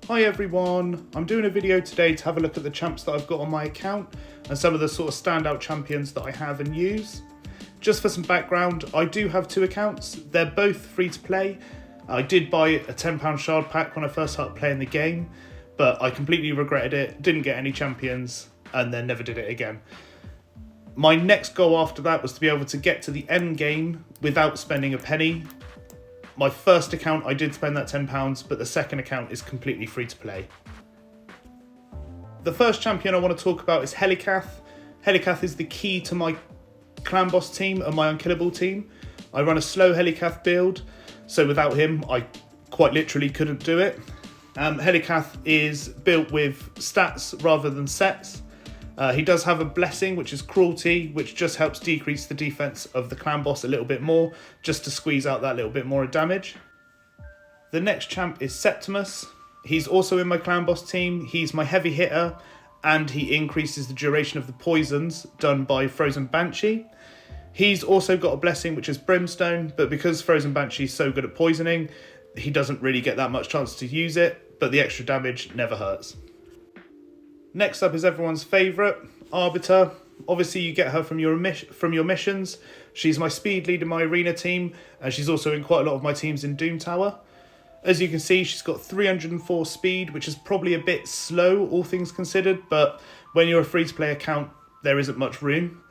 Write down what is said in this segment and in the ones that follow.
Hi everyone, I'm doing a video today to have a look at the champs that I've got on my account and some of the sort of standout champions that I have and use. Just for some background, I do have two accounts. They're both free to play. I did buy a £10 shard pack when I first started playing the game, but I completely regretted it, didn't get any champions, and then never did it again. My next goal after that was to be able to get to the end game without spending a penny. My first account, I did spend that £10, but the second account is completely free to play. The first champion I want to talk about is Helicath. Helicath is the key to my clan boss team and my unkillable team. I run a slow Helicath build, so without him, I quite literally couldn't do it. Helicath is built with stats rather than sets. He does have a blessing, which is cruelty, which just helps decrease the defense of the clan boss a little bit more, just to squeeze out that little bit more damage. The next champ is Septimus. He's also in my clan boss team. He's my heavy hitter, and he increases the duration of the poisons done by Frozen Banshee. He's also got a blessing, which is Brimstone, but because Frozen Banshee is so good at poisoning, he doesn't really get that much chance to use it, but the extra damage never hurts. Next up is everyone's favourite, Arbiter. Obviously you get her from your missions. She's my speed lead in my arena team, and she's also in quite a lot of my teams in Doom Tower. As you can see, she's got 304 speed, which is probably a bit slow, all things considered, but when you're a free-to-play account, there isn't much room,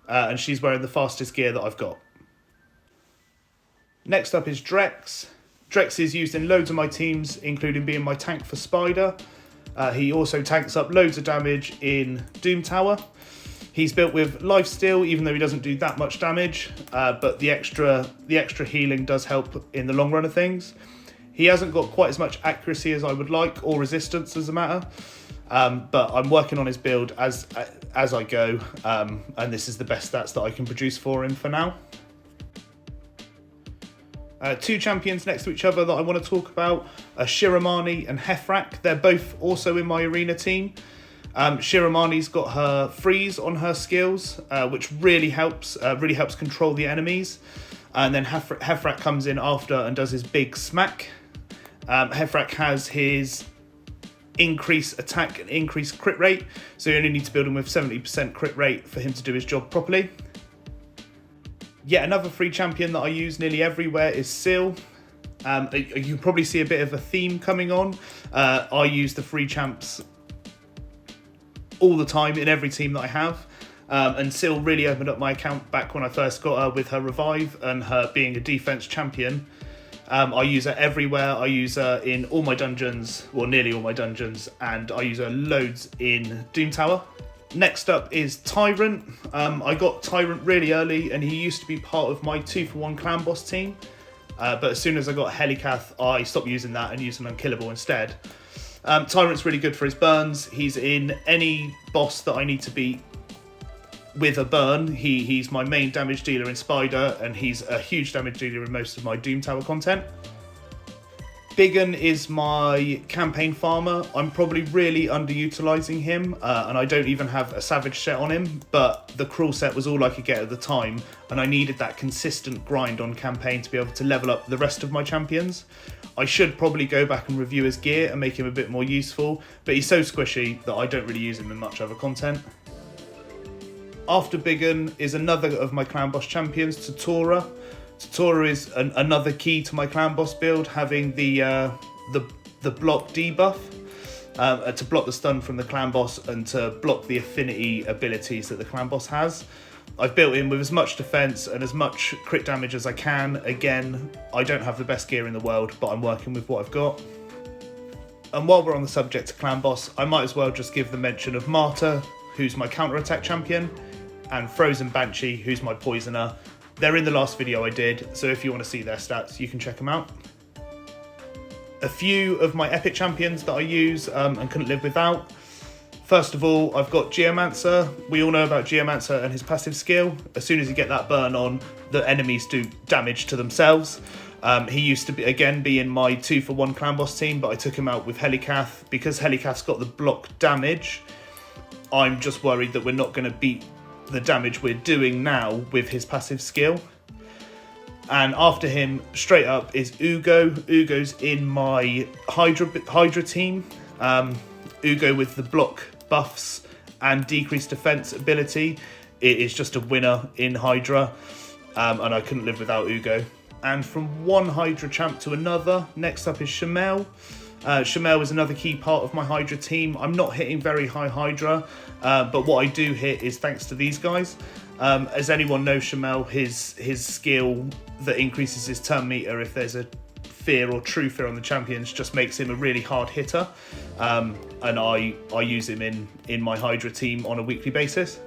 and she's wearing the fastest gear that I've got. Next up is Drex. Drex is used in loads of my teams, including being my tank for Spider. He also tanks up loads of damage in Doom Tower. He's built with lifesteal, even though he doesn't do that much damage, but the extra healing does help in the long run of things. He hasn't got quite as much accuracy as I would like, or resistance as a matter, but I'm working on his build as I go, and this is the best stats that I can produce for him for now. Two champions next to each other that I want to talk about are Shiramani and Heffrak. They're both also in my arena team. Shiramani's got her freeze on her skills, which really helps control the enemies. And then Heffrak comes in after and does his big smack. Heffrak has his increase attack and increase crit rate, so you only need to build him with 70% crit rate for him to do his job properly. Yet another free champion that I use nearly everywhere is Seal. You can probably see a bit of a theme coming on. I use the free champs all the time in every team that I have. And Seal really opened up my account back when I first got her with her revive and her being a defense champion. I use her everywhere. I use her in all my dungeons, well, nearly all my dungeons, and I use her loads in Doom Tower. Next up is Tyrant. I got Tyrant really early, and he used to be part of my 2-for-1 clan boss team. But as soon as I got Helicath, I stopped using that and used an unkillable instead. Tyrant's really good for his burns. He's in any boss that I need to beat with a burn. He's my main damage dealer in Spider, and he's a huge damage dealer in most of my Doom Tower content. Biggin is my campaign farmer. I'm probably really underutilising him, and I don't even have a Savage set on him, but the Cruel set was all I could get at the time, and I needed that consistent grind on campaign to be able to level up the rest of my champions. I should probably go back and review his gear and make him a bit more useful, but he's so squishy that I don't really use him in much other content. After Biggin is another of my clan boss champions, Tatora. Tatora is another key to my clan boss build, having the block debuff to block the stun from the clan boss and to block the affinity abilities that the clan boss has. I've built him with as much defense and as much crit damage as I can. Again, I don't have the best gear in the world, but I'm working with what I've got. And while we're on the subject of clan boss, I might as well just give the mention of Marta, who's my counter-attack champion, and Frozen Banshee, who's my poisoner. They're in the last video I did, so if you want to see their stats, you can check them out. A few of my epic champions that I use and couldn't live without. First of all, I've got Geomancer. We all know about Geomancer and his passive skill. As soon as you get that burn on, the enemies do damage to themselves. He used to be in my 2-for-1 clan boss team, but I took him out with Helicath. Because Helicath's got the block damage, I'm just worried that we're not going to beat the damage we're doing now with his passive skill. And after him, straight up, is Ugo. Ugo's in my Hydra team. Ugo with the block buffs and decreased defense ability. It is just a winner in Hydra, and I couldn't live without Ugo. And from one Hydra champ to another, next up is Shamel. Shamel is another key part of my Hydra team. I'm not hitting very high Hydra, but what I do hit is thanks to these guys. As anyone knows, Shamel, his skill that increases his turn meter if there's a fear or true fear on the champions just makes him a really hard hitter, and I use him in my Hydra team on a weekly basis.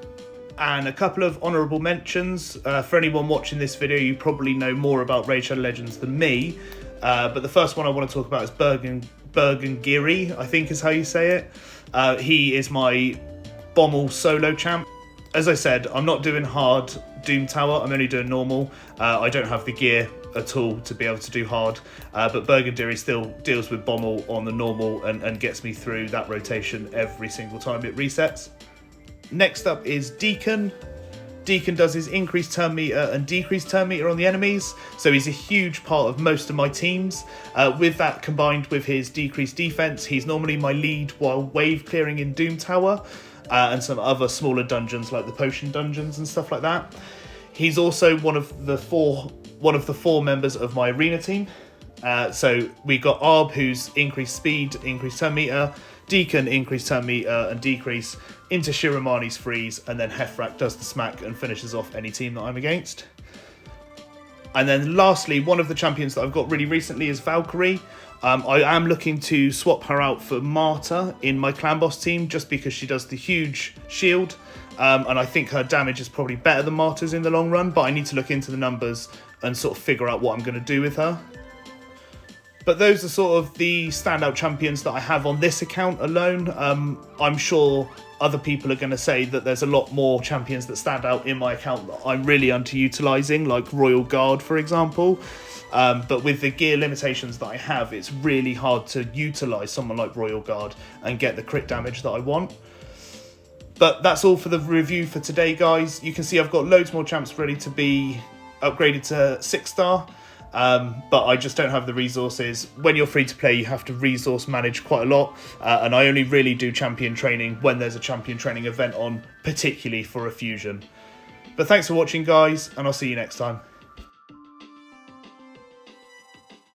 And a couple of honourable mentions. For anyone watching this video, you probably know more about Raid Shadow Legends than me, but the first one I want to talk about is Burgengiri, I think is how you say it. He is my Bommel solo champ. As I said, I'm not doing hard Doom Tower, I'm only doing normal. I don't have the gear at all to be able to do hard, but Burgundiri still deals with Bommel on the normal and gets me through that rotation every single time it resets. Next up is Deacon. Deacon does his increased turn meter and decreased turn meter on the enemies, so he's a huge part of most of my teams. With that combined with his decreased defense, he's normally my lead while wave clearing in Doom Tower, and some other smaller dungeons like the potion dungeons and stuff like that. He's also one of the four members of my arena team. So we got Arb, who's increased speed, increased turn meter, Deacon increased turn meter and decrease into Shiramani's freeze, and then Heffrak does the smack and finishes off any team that I'm against. And then lastly, one of the champions that I've got really recently is Valkyrie. I am looking to swap her out for Marta in my clan boss team just because she does the huge shield, and I think her damage is probably better than Marta's in the long run, but I need to look into the numbers and sort of figure out what I'm going to do with her. But those are sort of the standout champions that I have on this account alone. I'm sure other people are going to say that there's a lot more champions that stand out in my account that I'm really underutilizing, like Royal Guard, for example. But with the gear limitations that I have, it's really hard to utilize someone like Royal Guard and get the crit damage that I want. But that's all for the review for today, guys. You can see I've got loads more champs ready to be upgraded to 6-star. But I just don't have the resources. When you're free to play, you have to resource manage quite a lot, and I only really do champion training when there's a champion training event on, particularly for a fusion. But thanks for watching, guys, and I'll see you next time.